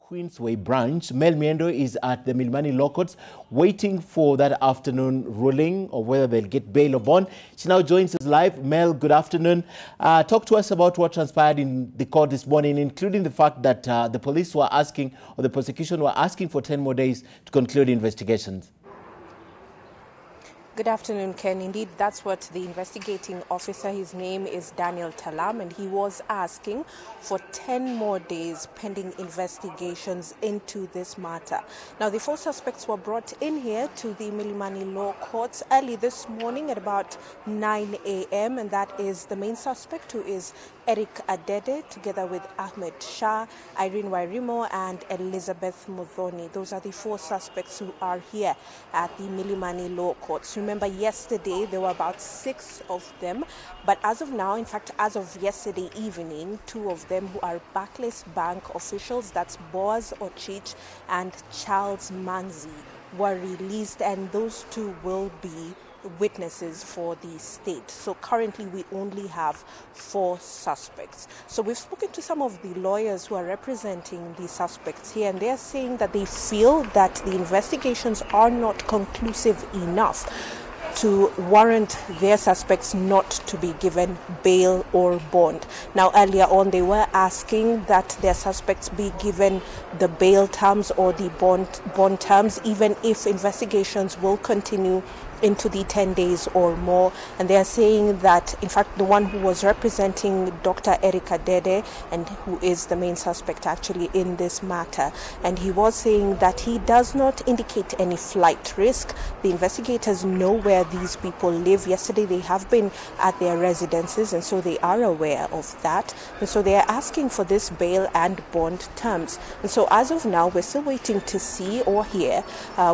Queensway branch. Mel Miendo is at the Milimani Law Courts waiting for that afternoon ruling or whether they'll get bail or bond. She now joins us live. Mel, good afternoon. Talk to us about what transpired in the court this morning, including the fact that the police were asking, or the prosecution were asking for 10 more days to conclude investigations. Good afternoon, Ken. Indeed, that's what the investigating officer, his name is Daniel Talam, and he was asking for 10 more days pending investigations into this matter. Now, the 4 suspects were brought in here to the Milimani Law Courts early this morning at about 9 a.m., and that is the main suspect, who is Eric Adede, together with Ahmed Shah, Irene Wairimo, and Elizabeth Muthoni. Those are the 4 suspects who are here at the Milimani Law Courts. Remember, yesterday there were about 6 of them, but as of now, in fact, as of yesterday evening, 2 of them who are Barclays Bank officials, that's Boaz Ochich and Charles Manzi, were released, and those 2 will be witnesses for the state. So currently we only have 4 suspects. So we've spoken to some of the lawyers who are representing the suspects here, and they're saying that they feel that the investigations are not conclusive enough to warrant their suspects not to be given bail or bond. Now, earlier on, they were asking that their suspects be given the bail terms or the bond terms, even if investigations will continue into the 10 days or more. And they are saying that, in fact, the one who was representing Dr. Eric Adede, and who is the main suspect actually in this matter, and he was saying that he does not indicate any flight risk. The investigators know where these people live. Yesterday they have been at their residences, and so they are aware of that, and so they are asking for this bail and bond terms. And so as of now, we're still waiting to see or hear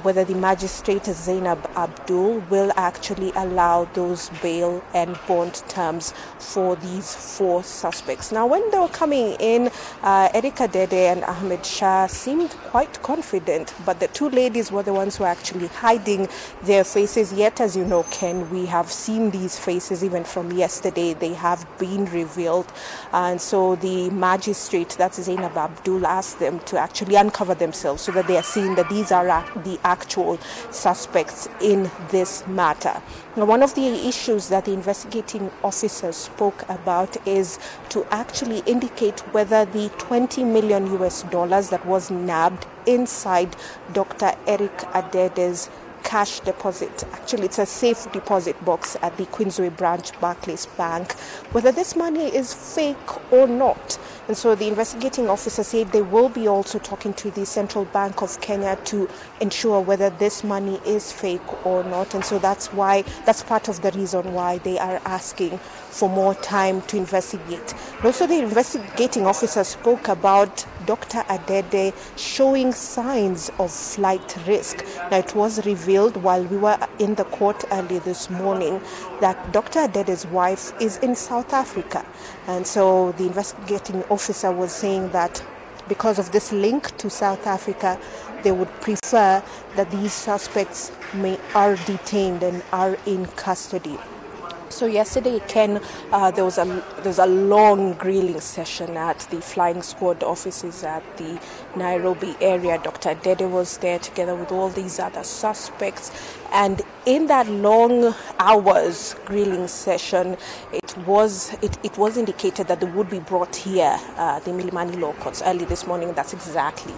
whether the magistrate Zainab Abdul will actually allow those bail and bond terms for these 4 suspects. Now, when they were coming in, Eric Adede and Ahmed Shah seemed quite confident, but the 2 ladies were the ones who were actually hiding their faces. Yet, as you know, Ken, we have seen these faces even from yesterday. They have been revealed, and so the magistrate, that's Zainab Abdul, asked them to actually uncover themselves so that they are seeing that these are the actual suspects in this matter. Now, one of the issues that the investigating officer spoke about is to actually indicate whether the $20 million that was nabbed inside Dr. Eric Adede's cash deposit, actually it's a safe deposit box at the Queensway branch Barclays Bank, whether this money is fake or not. And so the investigating officer said they will be also talking to the Central Bank of Kenya to ensure whether this money is fake or not. And so that's part of the reason why they are asking for more time to investigate. And also, the investigating officer spoke about Dr. Adede showing signs of flight risk. Now, it was revealed while we were in the court early this morning that Dr. Adede's wife is in South Africa. And so the investigating officer was saying that because of this link to South Africa, they would prefer that these suspects are detained and are in custody. So yesterday, Ken, there was a long grilling session at the flying squad offices at the Nairobi area. Dr. Adede was there together with all these other suspects, and in that long hours grilling session, it was indicated that they would be brought here, the Milimani Law Courts, early this morning. That's exactly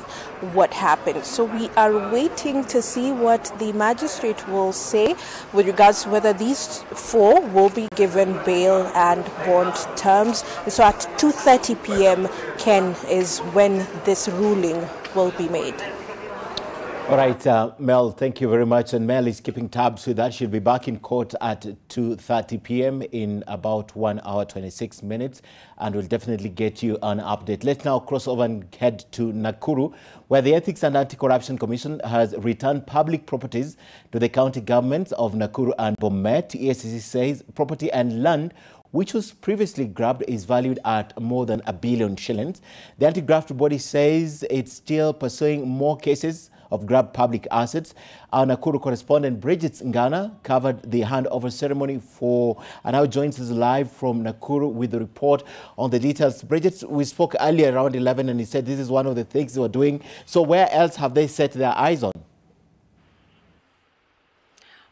what happened. So we are waiting to see what the magistrate will say with regards to whether these 4 will be given bail and bond terms. And so at 2:30 p.m., Ken, is when this ruling will be made. All right, Mel, thank you very much. And Mel is keeping tabs with that. She'll be back in court at 2:30 p.m. in about 1 hour, 26 minutes. And we'll definitely get you an update. Let's now cross over and head to Nakuru, where the Ethics and Anti-Corruption Commission has returned public properties to the county governments of Nakuru and Bomet. EACC says property and land which was previously grabbed is valued at more than R1 billion. The anti-graft body says it's still pursuing more cases of grabbed public assets. Our Nakuru correspondent Bridget Ngana covered the handover ceremony and now joins us live from Nakuru with the report on the details. Bridget, we spoke earlier around 11 and he said this is one of the things they were doing. So where else have they set their eyes on?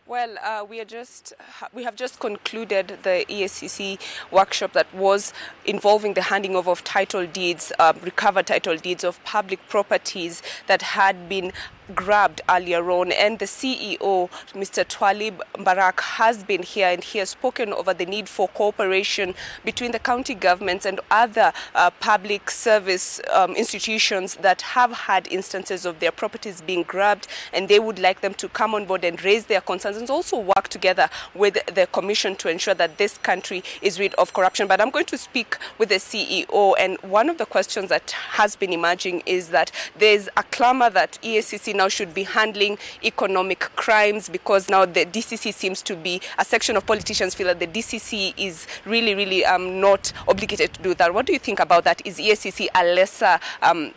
Well, we have just concluded the EACC workshop that was involving the handing over of title deeds, recovered title deeds of public properties that had been grabbed earlier on, and the CEO, Mr. Twalib Mbarak, has been here and he has spoken over the need for cooperation between the county governments and other public service institutions that have had instances of their properties being grabbed, and they would like them to come on board and raise their concerns and also work together with the Commission to ensure that this country is rid of corruption. But I'm going to speak with the CEO, and one of the questions that has been emerging is that there's a clamor that EACC now should be handling economic crimes, because now the DCC seems to be, a section of politicians feel that the DCC is really not obligated to do that. What do you think about that? Is EACC a lesser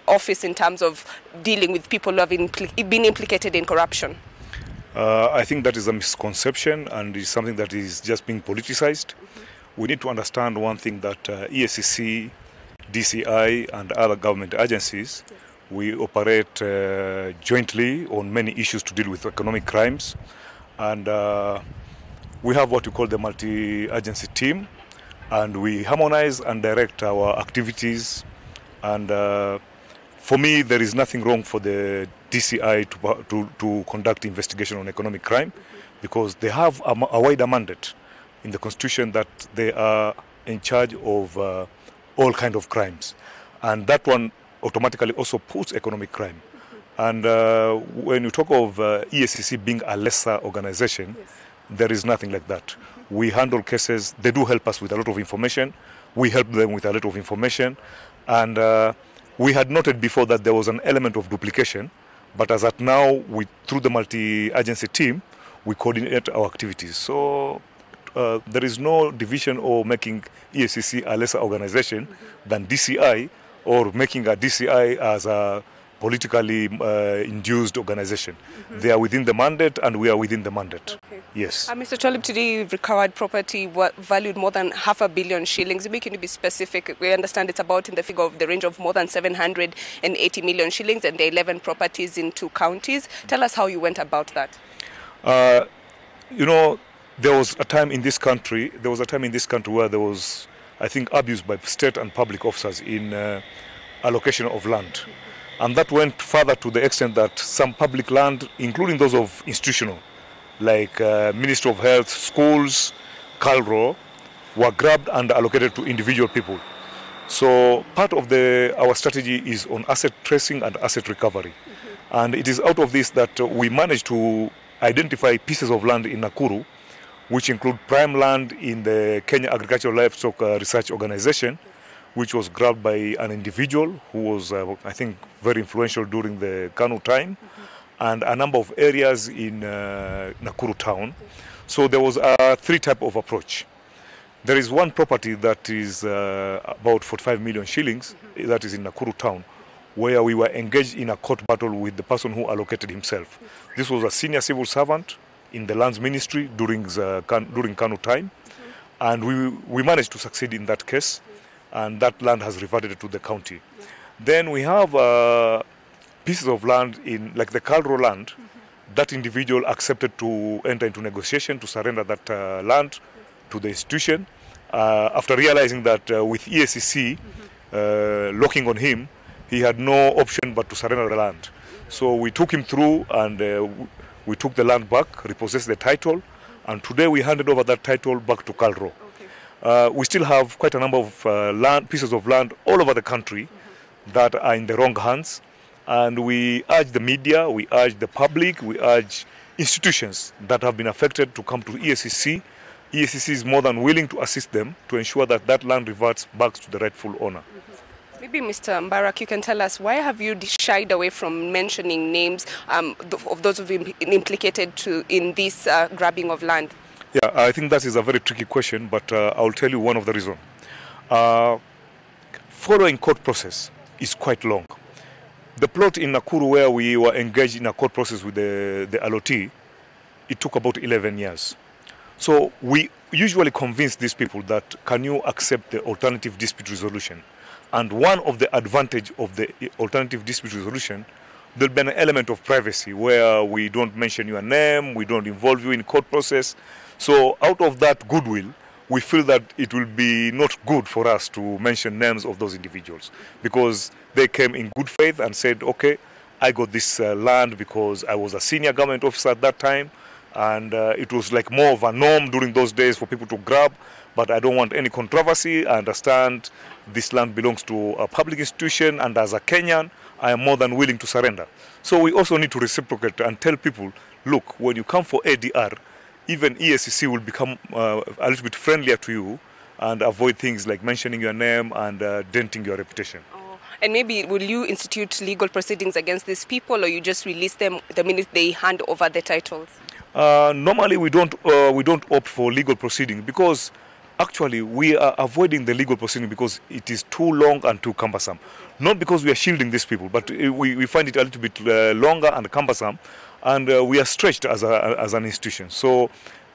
office in terms of dealing with people who have been implicated in corruption? I think that is a misconception and is something that is just being politicized. We need to understand one thing, that EACC, DCI and other government agencies, we operate jointly on many issues to deal with economic crimes, and we have what we call the multi-agency team, and we harmonize and direct our activities. And for me, there is nothing wrong for the DCI to conduct investigation on economic crime, because they have a wider mandate in the Constitution that they are in charge of all kinds of crimes, and that one automatically also puts economic crime. And when you talk of EACC being a lesser organization, there is nothing like that. We handle cases. They do help us with a lot of information. We help them with a lot of information. And we had noted before that there was an element of duplication, but as at now, through the multi-agency team, we coordinate our activities. So there is no division or making EACC a lesser organization than DCI, or making a DCI as a politically induced organization. They are within the mandate and we are within the mandate. Okay. Yes. Mr. Twalib, today you've recovered property valued more than £500 million shillings. Maybe can you be specific? We understand it's about in the figure of the range of more than 780 million shillings, and there are 11 properties in 2 counties. Tell us how you went about that. There was a time in this country where there was, I think, abuse by state and public officers in allocation of land. And that went further to the extent that some public land, including those of institutional, like Ministry of Health, schools, Calro, were grabbed and allocated to individual people. So part of our strategy is on asset tracing and asset recovery. And it is out of this that we managed to identify pieces of land in Nakuru, which include prime land in the Kenya Agricultural Livestock Research Organization, which was grabbed by an individual who was, I think, very influential during the KANU time, and a number of areas in Nakuru town. So there was a 3 type of approach. There is one property that is about 45 million shillings, that is in Nakuru town, where we were engaged in a court battle with the person who allocated himself. This was a senior civil servant in the lands ministry during KANU time, and we managed to succeed in that case, and that land has reverted to the county. Then we have pieces of land in, like the Calro land, that individual accepted to enter into negotiation to surrender that land to the institution after realizing that with EACC locking on him, he had no option but to surrender the land. So we took him through, and we took the land back, repossessed the title, and today we handed over that title back to Calro. We still have quite a number of pieces of land all over the country that are in the wrong hands, and we urge the media, we urge the public, we urge institutions that have been affected to come to EACC. EACC is more than willing to assist them to ensure that that land reverts back to the rightful owner. Maybe Mr. Mbarak, you can tell us, why have you shied away from mentioning names of those who've been implicated in this grabbing of land? Yeah, I think that is a very tricky question, but I'll tell you one of the reasons. Following court process is quite long. The plot in Nakuru where we were engaged in a court process with the allotee, it took about 11 years. So we usually convince these people that can you accept the alternative dispute resolution? And one of the advantage of the alternative dispute resolution, there'll be an element of privacy where we don't mention your name, we don't involve you in court process. So out of that goodwill, we feel that it will be not good for us to mention names of those individuals because they came in good faith and said, okay, I got this land because I was a senior government officer at that time, and it was like more of a norm during those days for people to grab, but I don't want any controversy. I understand this land belongs to a public institution, and as a Kenyan, I am more than willing to surrender. So we also need to reciprocate and tell people, look, when you come for ADR, even EACC will become a little bit friendlier to you and avoid things like mentioning your name and denting your reputation. And maybe will you institute legal proceedings against these people, or you just release them the minute they hand over the titles? Normally we don't opt for legal proceeding because actually we are avoiding the legal proceeding because it is too long and too cumbersome. Not because we are shielding these people, but we find it a little bit longer and cumbersome, and we are stretched as an institution. So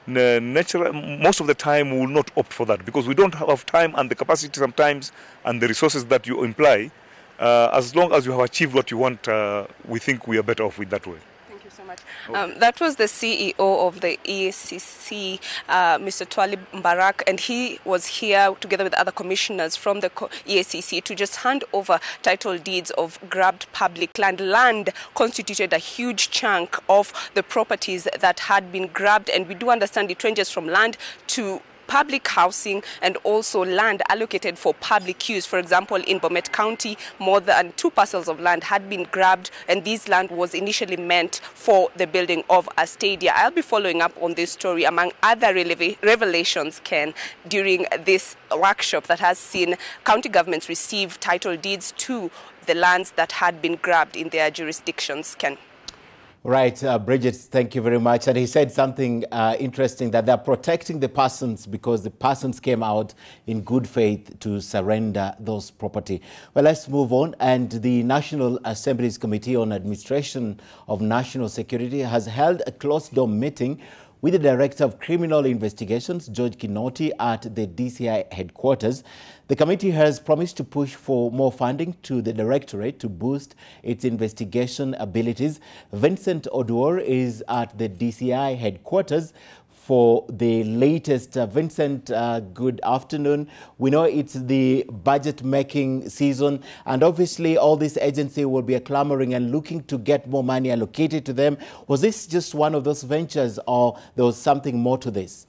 most of the time we will not opt for that because we don't have time and the capacity sometimes and the resources that you imply. As long as you have achieved what you want, we think we are better off with that way. Thank you so much. That was the CEO of the EACC, Mr. Twali Mbarak, and he was here together with other commissioners from the EACC to just hand over title deeds of grabbed public land. Land constituted a huge chunk of the properties that had been grabbed, and we do understand it ranges from land to public housing and also land allocated for public use. For example, in Bomet County, more than 2 parcels of land had been grabbed, and this land was initially meant for the building of a stadium. I'll be following up on this story, among other revelations, Ken, during this workshop that has seen county governments receive title deeds to the lands that had been grabbed in their jurisdictions, Ken. Right, Bridget, thank you very much. And he said something interesting, that they're protecting the persons because the persons came out in good faith to surrender those property. Well, let's move on. And the National Assembly's Committee on Administration of National Security has held a closed-door meeting with the Director of Criminal Investigations, George Kinoti, at the DCI headquarters. The committee has promised to push for more funding to the Directorate to boost its investigation abilities. Vincent Oduor is at the DCI headquarters for the latest. Vincent, good afternoon. We know it's the budget making season, and obviously all this agency will be clamoring and looking to get more money allocated to them. Was this just one of those ventures, or there was something more to this?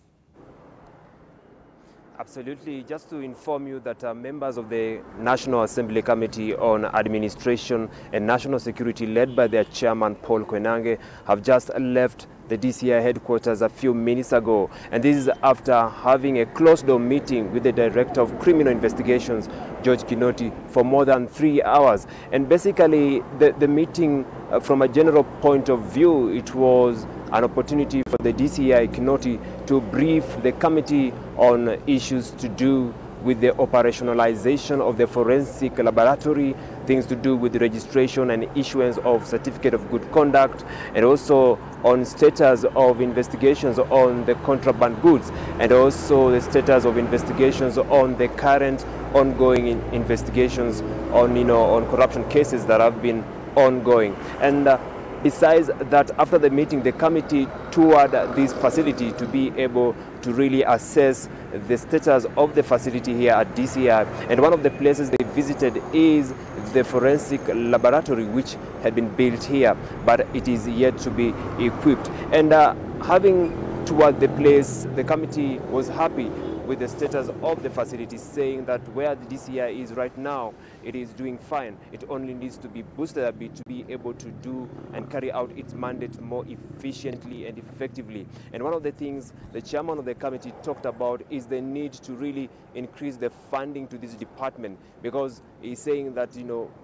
Absolutely. Just to inform you that members of the National Assembly Committee on Administration and National Security, led by their chairman, Paul Kwenange, have just left the DCI headquarters a few minutes ago. And this is after having a closed-door meeting with the Director of Criminal Investigations, George Kinoti, for more than 3 hours. And basically, the meeting, from a general point of view, it was an opportunity for the DCI Kinoti to brief the committee on issues to do with the operationalization of the forensic laboratory, things to do with the registration and issuance of certificate of good conduct, and also on status of investigations on the contraband goods, and also the status of investigations on the current ongoing investigations on, on corruption cases that have been ongoing. And besides that, after the meeting, the committee toured this facility to be able to really assess the status of the facility here at DCI. And one of the places they visited is the forensic laboratory, which had been built here, but it is yet to be equipped. And having toured the place, the committee was happy with the status of the facility, saying that where the DCI is right now, it is doing fine. It only needs to be boosted a bit to be able to do and carry out its mandate more efficiently and effectively. And one of the things the chairman of the committee talked about is the need to really increase the funding to this department, because he's saying that,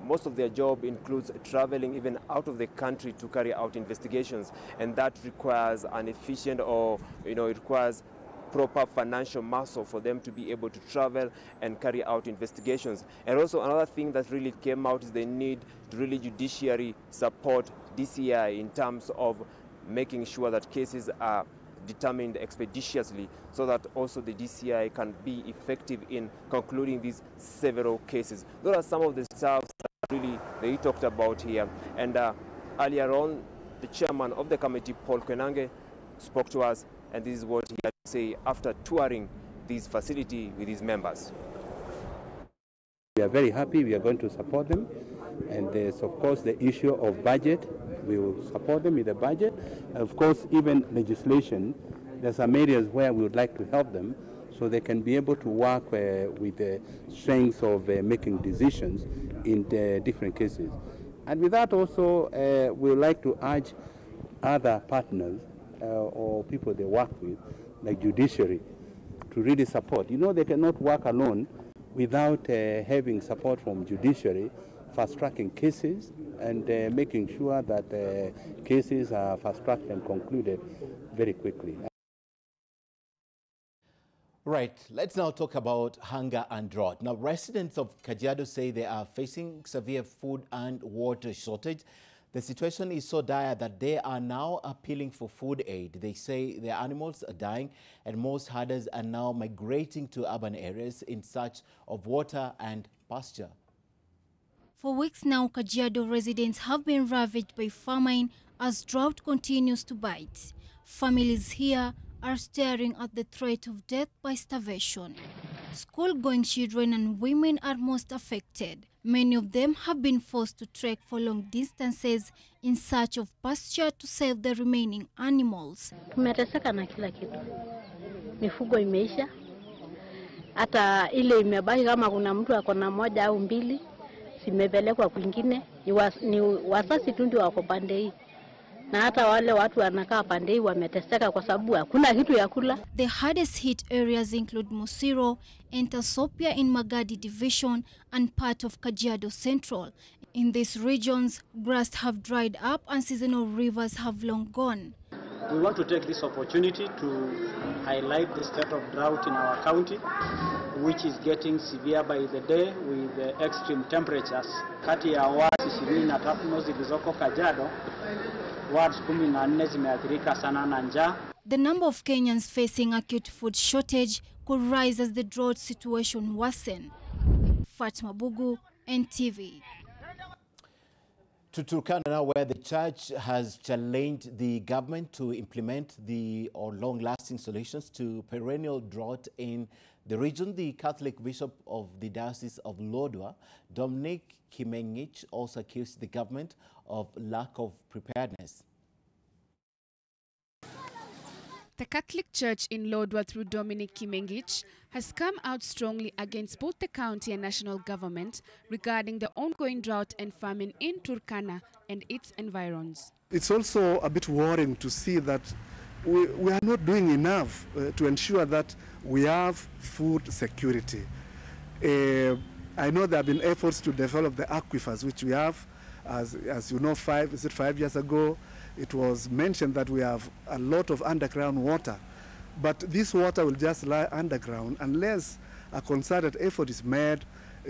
most of their job includes traveling even out of the country to carry out investigations, and that requires an efficient, or, it requires proper financial muscle for them to be able to travel and carry out investigations. And also another thing that really came out is the need to really judiciary support DCI in terms of making sure that cases are determined expeditiously, so that also the DCI can be effective in concluding these several cases. Those are some of the stuff that really they talked about here. And earlier on, the chairman of the committee, Paul Kwenange, spoke to us, and this is what he had to say after touring this facility with his members. We are very happy. We are going to support them. And there's, of course, the issue of budget. We will support them with the budget. Of course, even legislation, there's some areas where we would like to help them so they can be able to work with the strengths of making decisions in the different cases. And with that also, we would like to urge other partners or people they work with, like judiciary, to really support. You know, they cannot work alone without having support from judiciary, fast-tracking cases and making sure that cases are fast-tracked and concluded very quickly. Right, let's now talk about hunger and drought. Now, residents of Kajiado say they are facing severe food and water shortage. The situation is so dire that they are now appealing for food aid. They say their animals are dying and most herders are now migrating to urban areas in search of water and pasture. For weeks now, Kajiado residents have been ravaged by famine as drought continues to bite. Families here are staring at the threat of death by starvation. School-going children and women are most affected. Many of them have been forced to trek for long distances in search of pasture to save the remaining animals. Tumeteseka na kila kitu. Mifugo imeisha. Hata ile imebaki kama kuna mtu akona moja au mbili, simepelekwa kwingine. Ni wasasi tu ndio wako pande hii. Na hata wale watu wanakaa pande hii wameteseka kwa sababu hakuna kitu ya kula. The hardest hit areas include Musiro, Entasopia in Magadi Division and part of Kajiado Central. In these regions, grass have dried up and seasonal rivers have long gone. We want to take this opportunity to highlight the state of drought in our county, which is getting severe by the day with the extreme temperatures. Kati ya watu 23 zilizoko Kajiado, wards 14 zimeathirika sana na njaa. The number of Kenyans facing acute food shortage could rise as the drought situation worsen. Fatma Bugu, NTV. To Turkana now, where the church has challenged the government to implement long-lasting solutions to perennial drought in the region. The Catholic Bishop of the Diocese of Lodwar, Dominic Kimengich, also accused the government of lack of preparedness. The Catholic Church in Lodwar, through Dominic Kimengich, has come out strongly against both the county and national government regarding the ongoing drought and famine in Turkana and its environs. It's also a bit worrying to see that we are not doing enough to ensure that we have food security. I know there have been efforts to develop the aquifers, which we have, as you know, 5 years ago, it was mentioned that we have a lot of underground water. But this water will just lie underground unless a concerted effort is made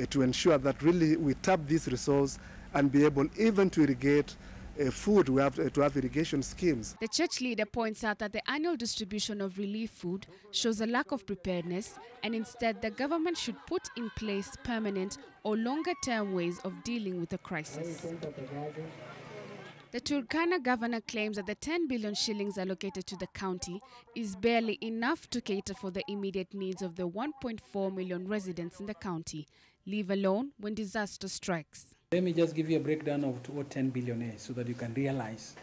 to ensure that really we tap this resource and be able even to irrigate food. We have to have irrigation schemes. The church leader points out that the annual distribution of relief food shows a lack of preparedness, and instead the government should put in place permanent or longer-term ways of dealing with the crisis. The Turkana governor claims that the 10 billion shillings allocated to the county is barely enough to cater for the immediate needs of the 1.4 million residents in the county, leave alone when disaster strikes. Let me just give you a breakdown of what 10 billion is so that you can realize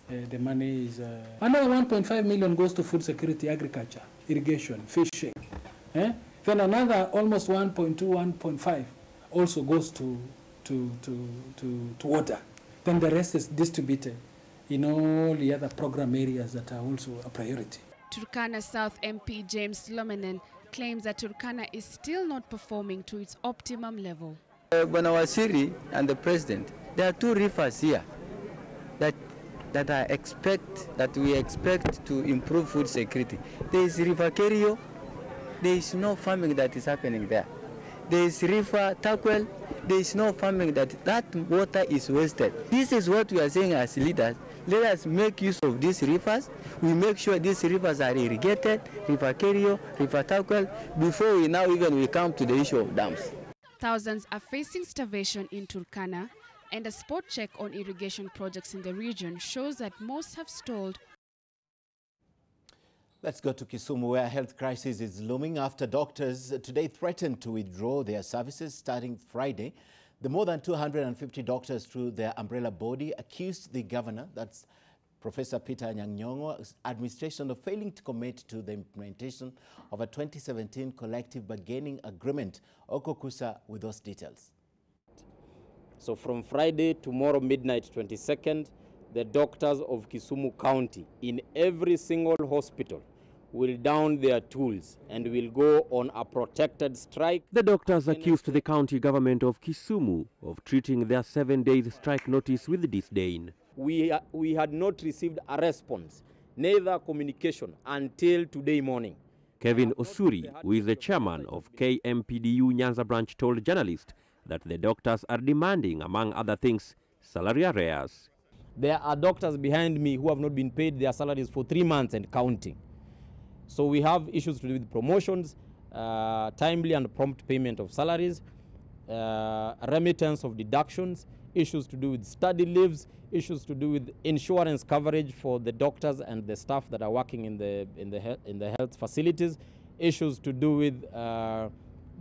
the money is... Another 1.5 million goes to food security, agriculture, irrigation, fishing. Then another almost 1.2, 1.5 also goes to water. Then the rest is distributed in all the other program areas that are also a priority. Turkana South MP James Lomenen claims that Turkana is still not performing to its optimum level. Banawasiri and the president, there are two rivers here that that we expect to improve food security. There is River Kerio, there is no farming that is happening there. There is River Takwel, there is no farming that water is wasted. This is what we are saying as leaders. Let us make use of these rivers. We make sure these rivers are irrigated, River Kerio, River Takwel, before we come to the issue of dams. Thousands are facing starvation in Turkana, and a spot check on irrigation projects in the region shows that most have stalled. Let's go to Kisumu, where a health crisis is looming after doctors today threatened to withdraw their services starting Friday. The more than 250 doctors through their umbrella body accused the governor, that's Professor Peter Nyang'nyong'o's administration, of failing to commit to the implementation of a 2017 collective bargaining agreement. Oko Kusa with those details. So from Friday, tomorrow midnight 22nd, the doctors of Kisumu County in every single hospital will down their tools and will go on a protected strike. The doctors accused the county government of Kisumu of treating their 7-day strike notice with disdain. We had not received a response, neither communication, until today morning. Kevin Osuri, who is the chairman of KMPDU Nyanza branch, told journalists that the doctors are demanding, among other things, salary arrears. There are doctors behind me who have not been paid their salaries for 3 months and counting. So we have issues to do with promotions, timely and prompt payment of salaries, remittance of deductions, issues to do with study leaves, issues to do with insurance coverage for the doctors and the staff that are working in the health facilities, issues to do with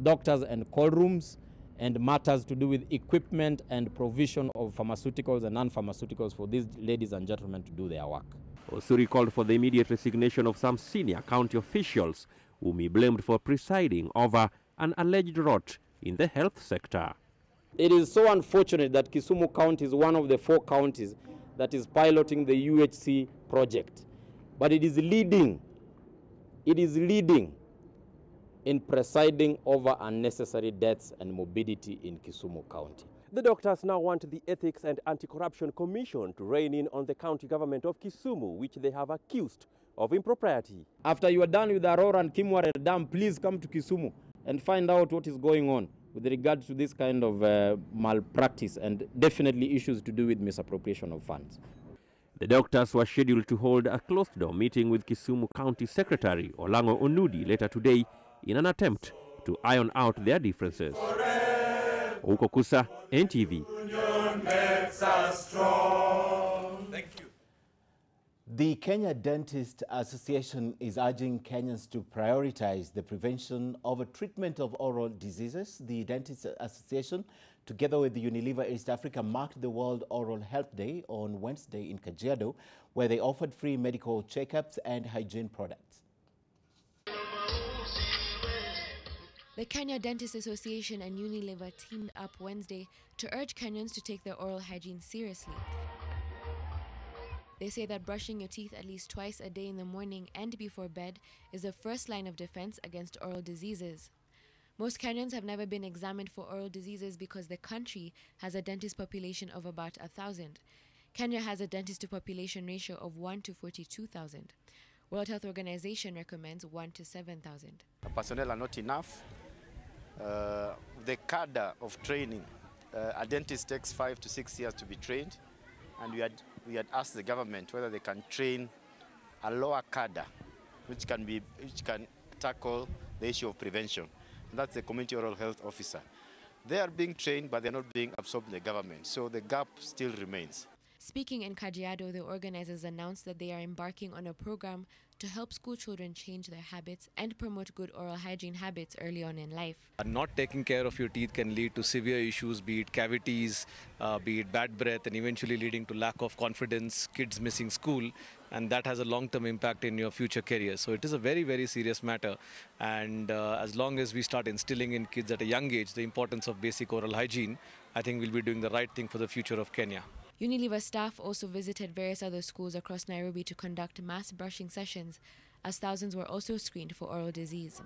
doctors and call rooms, and matters to do with equipment and provision of pharmaceuticals and non-pharmaceuticals for these ladies and gentlemen to do their work. Osuri called for the immediate resignation of some senior county officials whom he blamed for presiding over an alleged rot in the health sector. It is so unfortunate that Kisumu County is one of the 4 counties that is piloting the UHC project. But it is leading in presiding over unnecessary deaths and morbidity in Kisumu County. The doctors now want the Ethics and Anti-Corruption Commission to rein in on the county government of Kisumu, which they have accused of impropriety. After you are done with Aurora and Kimware Dam, please come to Kisumu and find out what is going on with regard to this kind of malpractice and definitely issues to do with misappropriation of funds. The doctors were scheduled to hold a closed-door meeting with Kisumu County Secretary Olango Onudi later today in an attempt to iron out their differences. Uko Kusa, NTV. Thank you. The Kenya Dentist Association is urging Kenyans to prioritize the prevention of a treatment of oral diseases. The Dentist Association, together with the Unilever East Africa, marked the World Oral Health Day on Wednesday in Kajiado, where they offered free medical checkups and hygiene products. The Kenya Dentist Association and Unilever teamed up Wednesday to urge Kenyans to take their oral hygiene seriously. They say that brushing your teeth at least twice a day in the morning and before bed is the first line of defense against oral diseases. Most Kenyans have never been examined for oral diseases because the country has a dentist population of about 1,000. Kenya has a dentist to population ratio of 1 to 42,000. World Health Organization recommends 1 to 7,000. Personnel are not enough. The cadre of training, a dentist takes 5 to 6 years to be trained, and we had asked the government whether they can train a lower cadre which can tackle the issue of prevention. And that's the community oral health officer. They are being trained, but they're not being absorbed in the government, so the gap still remains. Speaking in Kajiado, the organizers announced that they are embarking on a program to help school children change their habits and promote good oral hygiene habits early on in life. Not taking care of your teeth can lead to severe issues, be it cavities, be it bad breath, and eventually leading to lack of confidence, kids missing school, and that has a long-term impact in your future career. So it is a very, very serious matter, and as long as we start instilling in kids at a young age the importance of basic oral hygiene, I think we'll be doing the right thing for the future of Kenya. Unilever staff also visited various other schools across Nairobi to conduct mass brushing sessions, as thousands were also screened for oral disease.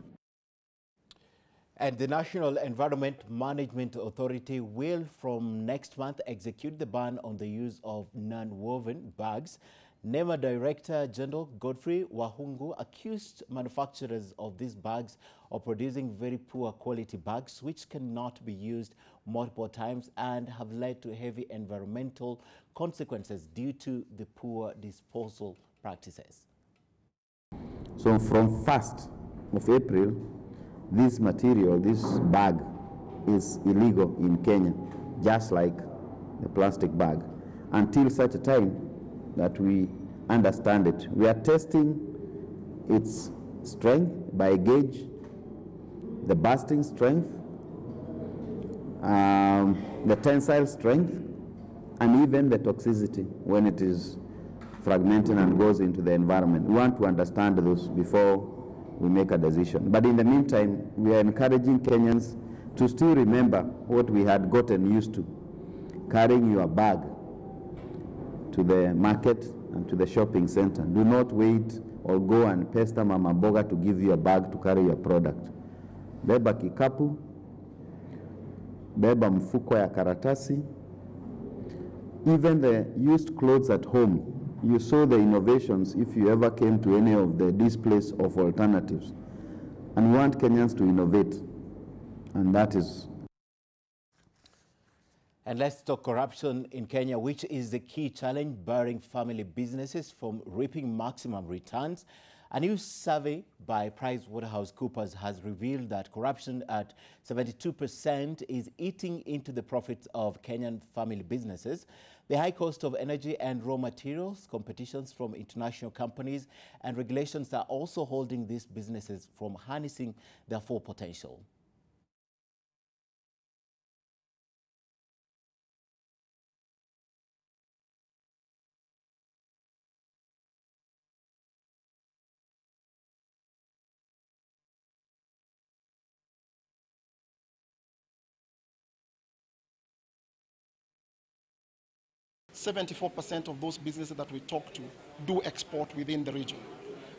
And the National Environment Management Authority will from next month execute the ban on the use of non-woven bags. NEMA Director General Godfrey Wahungu accused manufacturers of these bags of producing very poor quality bags which cannot be used multiple times and have led to heavy environmental consequences due to the poor disposal practices. So from 1st of April, this material, this bag, is illegal in Kenya, just like the plastic bag, until such a time that we understand it. We are testing its strength by gauge, the bursting strength, the tensile strength, and even the toxicity when it is fragmenting and goes into the environment. We want to understand those before we make a decision. But in the meantime, we are encouraging Kenyans to still remember what we had gotten used to, carrying your bag to the market and to the shopping center. Do not wait or go and pester Mama Mboga to give you a bag to carry your product. Beba kikapu, beba mfuko ya karatasi, even the used clothes at home. You saw the innovations if you ever came to any of the displays of alternatives. And we want Kenyans to innovate, and that is. And let's talk corruption in Kenya, which is the key challenge barring family businesses from reaping maximum returns. A new survey by PricewaterhouseCoopers has revealed that corruption at 72% is eating into the profits of Kenyan family businesses. The high cost of energy and raw materials, competitions from international companies, and regulations are also holding these businesses from harnessing their full potential. .74% of those businesses that we talk to do export within the region.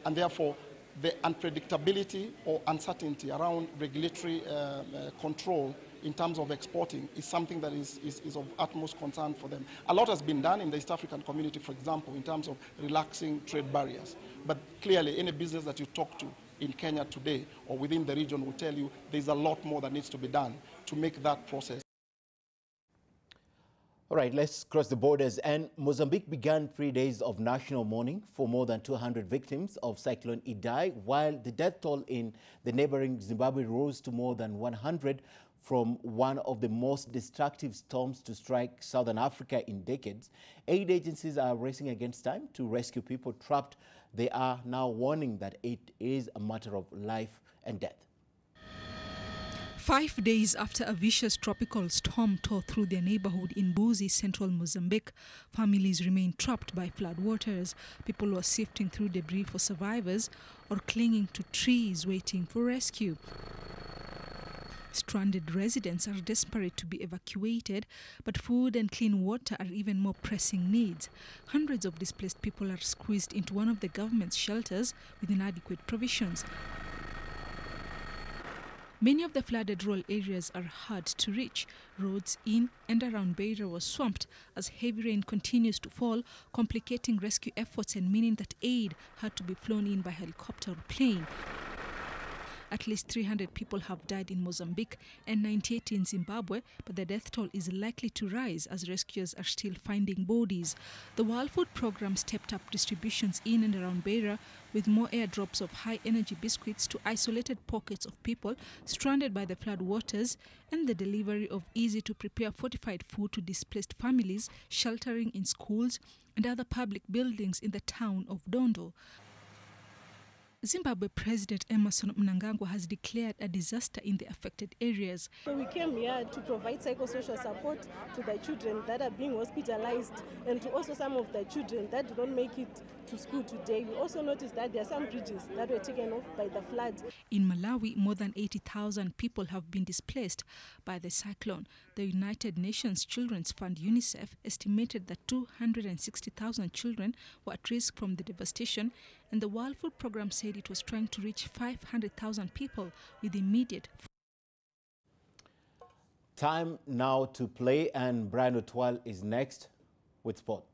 And therefore, the unpredictability or uncertainty around regulatory control in terms of exporting is something that is of utmost concern for them. A lot has been done in the East African community, for example, in terms of relaxing trade barriers. But clearly, any business that you talk to in Kenya today or within the region will tell you there's a lot more that needs to be done to make that process. All right, let's cross the borders. And Mozambique began 3 days of national mourning for more than 200 victims of Cyclone Idai, while the death toll in the neighboring Zimbabwe rose to more than 100 from one of the most destructive storms to strike southern Africa in decades. Aid agencies are racing against time to rescue people trapped. They are now warning that it is a matter of life and death. 5 days after a vicious tropical storm tore through their neighborhood in Buzi, central Mozambique, families remain trapped by floodwaters. People were sifting through debris for survivors or clinging to trees waiting for rescue. Stranded residents are desperate to be evacuated, but food and clean water are even more pressing needs. Hundreds of displaced people are squeezed into one of the government's shelters with inadequate provisions. Many of the flooded rural areas are hard to reach. Roads in and around Beira were swamped as heavy rain continues to fall, complicating rescue efforts and meaning that aid had to be flown in by helicopter or plane. At least 300 people have died in Mozambique and 98 in Zimbabwe, but the death toll is likely to rise as rescuers are still finding bodies. The World Food Programme stepped up distributions in and around Beira with more airdrops of high-energy biscuits to isolated pockets of people stranded by the flood waters and the delivery of easy-to-prepare fortified food to displaced families sheltering in schools and other public buildings in the town of Dondo. Zimbabwe President Emmerson Mnangagwa has declared a disaster in the affected areas. So we came here to provide psychosocial support to the children that are being hospitalized and to also some of the children that do not make it to school today. We also noticed that there are some bridges that were taken off by the floods. In Malawi, more than 80,000 people have been displaced by the cyclone. The United Nations Children's Fund, UNICEF, estimated that 260,000 children were at risk from the devastation, and the World Food Programme said it was trying to reach 500,000 people with immediate Time now to play, and Brian Otwal is next with sport.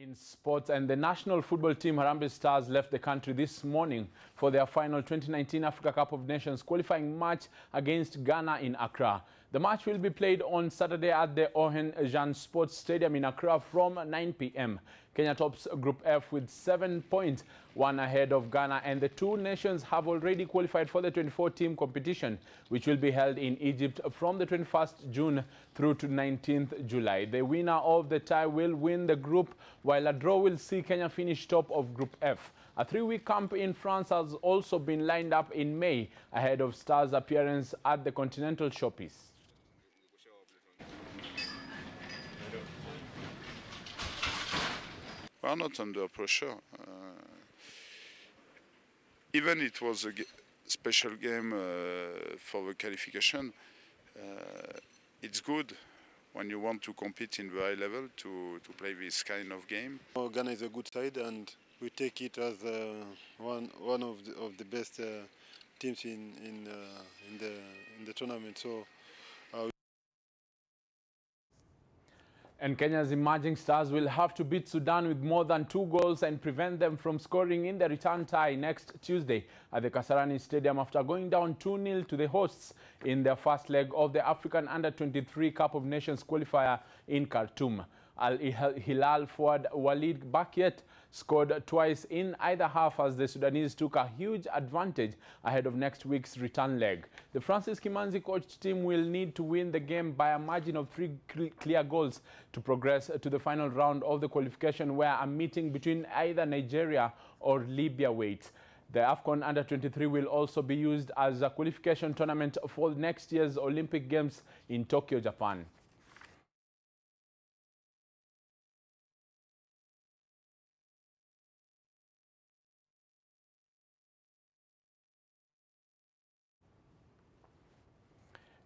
In sports, and the national football team Harambee Stars left the country this morning for their final 2019 Africa Cup of Nations qualifying match against Ghana in Accra. The match will be played on Saturday at the Ohen Jean Sports Stadium in Accra from 9 p.m. Kenya tops Group F with 7 points, one ahead of Ghana, and the two nations have already qualified for the 24-team competition, which will be held in Egypt from the 21st June through to 19th July. The winner of the tie will win the group, while a draw will see Kenya finish top of Group F. A 3-week camp in France has also been lined up in May, ahead of Stars' appearance at the Continental Showpiece. We are not under pressure. Even it was a special game for the qualification, it's good when you want to compete in the high level to play this kind of game. Ghana is a good side, and we take it as one of the best teams in the tournament. So. And Kenya's emerging stars will have to beat Sudan with more than 2 goals and prevent them from scoring in the return tie next Tuesday at the Kasarani Stadium after going down 2-0 to the hosts in their first leg of the African Under-23 Cup of Nations qualifier in Khartoum. Al-Hilal forward Walid Bakiet scored twice in either half as the Sudanese took a huge advantage ahead of next week's return leg. The Francis Kimanzi coached team will need to win the game by a margin of 3 clear goals to progress to the final round of the qualification, where a meeting between either Nigeria or Libya waits. The AFCON Under-23 will also be used as a qualification tournament for next year's Olympic Games in Tokyo, Japan.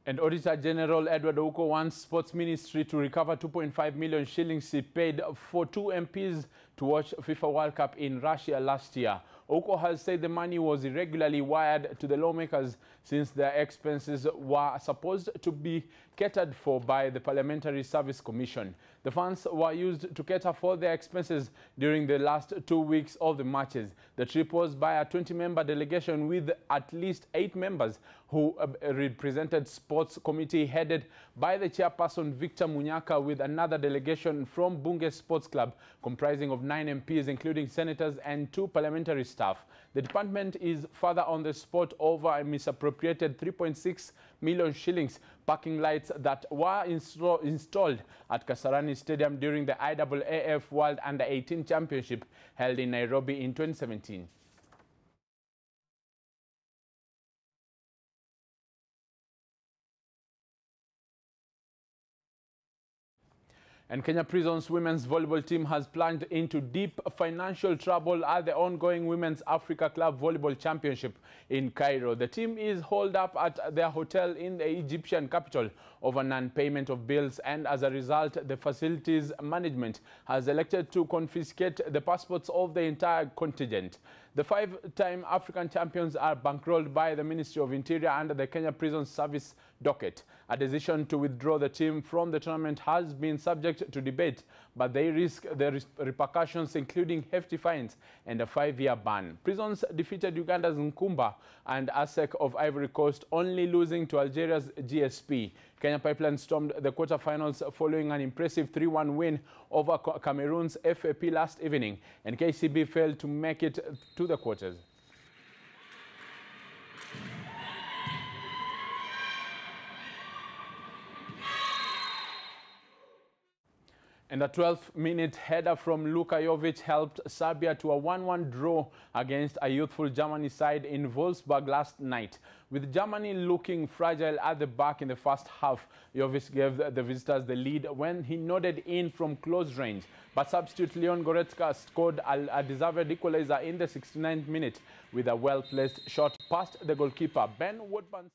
And Auditor General Edward Ouko wants Sports Ministry to recover 2.5 million shillings he paid for 2 MPs to watch FIFA World Cup in Russia last year. Ouko has said the money was irregularly wired to the lawmakers since their expenses were supposed to be catered for by the Parliamentary Service Commission. The funds were used to cater for their expenses during the last 2 weeks of the matches. The trip was by a 20-member delegation with at least 8 members who represented Sports Committee headed by the chairperson Victor Munyaka, with another delegation from Bunge Sports Club comprising of 9 MPs, including senators and 2 parliamentary staff. The department is further on the spot over a misappropriated 3.6 million shillings parking lights that were installed at Kasarani Stadium during the IAAF World Under-18 Championship held in Nairobi in 2017. And Kenya Prisons women's volleyball team has plunged into deep financial trouble at the ongoing Women's Africa Club Volleyball Championship in Cairo. The team is holed up at their hotel in the Egyptian capital over non-payment of bills, and as a result, the facilities management has elected to confiscate the passports of the entire contingent. The 5-time African champions are bankrolled by the Ministry of Interior under the Kenya Prison Service docket. A decision to withdraw the team from the tournament has been subject to debate, but they risk the repercussions, including hefty fines and a 5-year ban. Prisons defeated Uganda's Nkumba and ASEC of Ivory Coast, only losing to Algeria's GSP. Kenya Pipeline stormed the quarterfinals following an impressive 3-1 win over Cameroon's FAP last evening, and KCB failed to make it to the quarters. And a 12th-minute header from Luka Jovic helped Serbia to a 1-1 draw against a youthful Germany side in Wolfsburg last night. With Germany looking fragile at the back in the first half, Jovic gave the visitors the lead when he nodded in from close range. But substitute Leon Goretzka scored a deserved equalizer in the 69th minute with a well-placed shot past the goalkeeper, Ben Woodburn.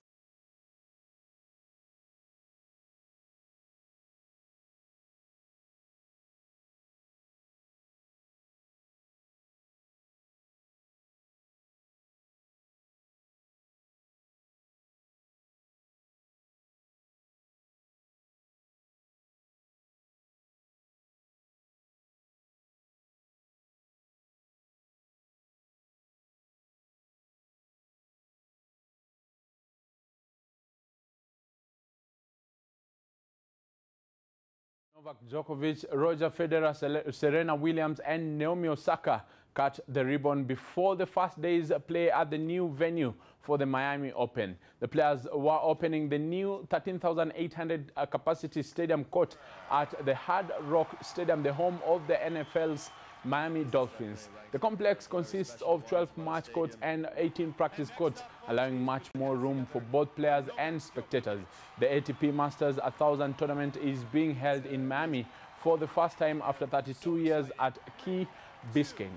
Novak Djokovic, Roger Federer, Serena Williams and Naomi Osaka cut the ribbon before the first day's play at the new venue for the Miami Open. The players were opening the new 13,800 capacity stadium court at the Hard Rock Stadium, the home of the NFL's Miami Dolphins. The complex consists of 12 match courts and 18 practice courts, allowing much more room for both players and spectators. The ATP Masters 1000 tournament is being held in Miami for the first time after 32 years at Key Biscayne.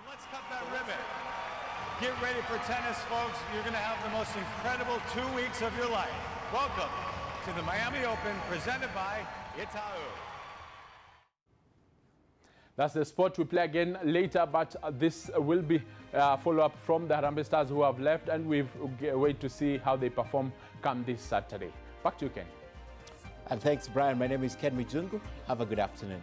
Let's cut that ribbon. Get ready for tennis, folks. You're going to have the most incredible 2 weeks of your life. Welcome to the Miami Open, presented by Itaú. That's the sport. We play again later, but this will be a follow-up from the Harambee Stars who have left, and we wait to see how they perform come this Saturday. Back to you, Ken. And thanks, Brian. My name is Ken Mijungu. Have a good afternoon.